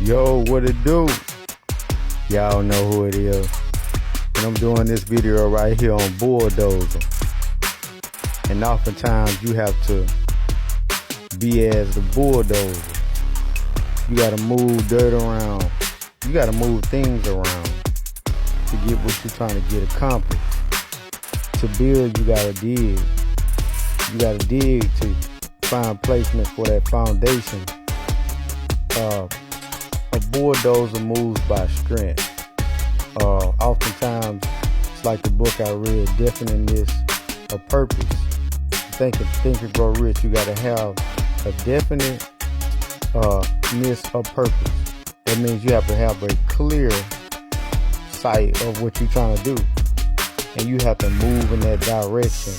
Yo, what it do? Y'all know who it is. And I'm doing this video right here on Bulldozer. And oftentimes you have to be as the bulldozer. You gotta move dirt around. You gotta move things around to get what you're trying to get accomplished. To build, you gotta dig. You gotta dig to find placement for that foundation. A bulldozer moves by strength. Oftentimes, it's like the book I read, Definiteness of Purpose. Think and Grow Rich. You gotta have a definiteness of purpose. That means you have to have a clear sight of what you're trying to do, and you have to move in that direction.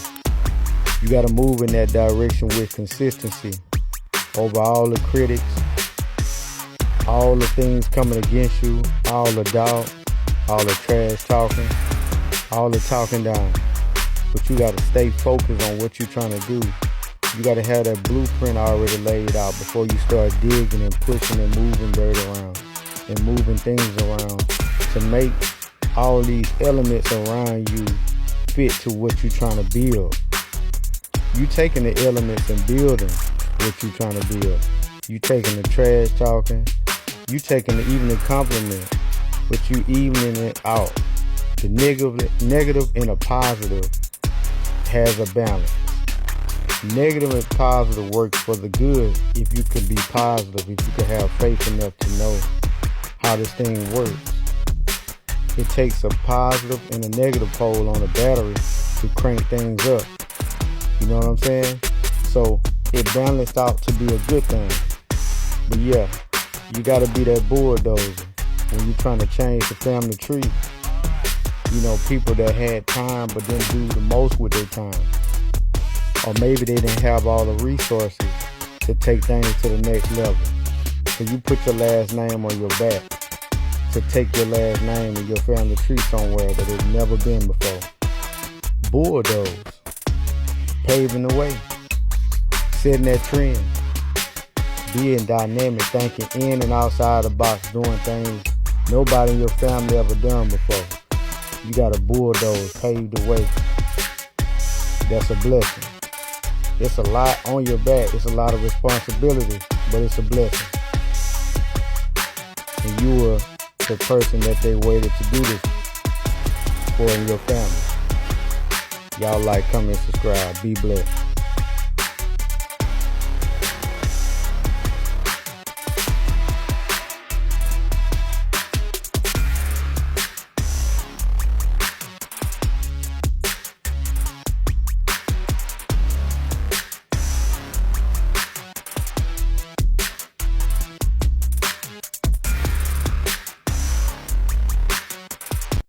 You got to move in that direction with consistency over all the critics, all the things coming against you, all the doubt, all the trash talking, all the talking down. But you got to stay focused on what you're trying to do. You got to have that blueprint already laid out before you start digging and pushing and moving dirt around and moving things around to make all these elements around you fit to what you're trying to build. You taking the elements and building what you're trying to build. You taking the trash talking, you taking even the compliment, but you evening it out. The negative and a positive has a balance. Negative and positive works for the good if you can be positive, if you can have faith enough to know how this thing works. It takes a positive and a negative pole on a battery to crank things up. You know what I'm saying? So it balanced out to be a good thing. But yeah, you gotta be that bulldozer when you're trying to change the family tree. You know, people that had time but didn't do the most with their time. Or maybe they didn't have all the resources to take things to the next level. So you put your last name on your back to take your last name in your family tree somewhere that it's never been before. Bulldoze. Paving the way. Setting that trend. Being dynamic, thinking in and outside the box, doing things nobody in your family ever done before. You got a bulldoze, pave the way. That's a blessing. It's a lot on your back. It's a lot of responsibility, but it's a blessing. And you were the person that they waited to do this for in your family. Y'all like, comment, subscribe. Be blessed.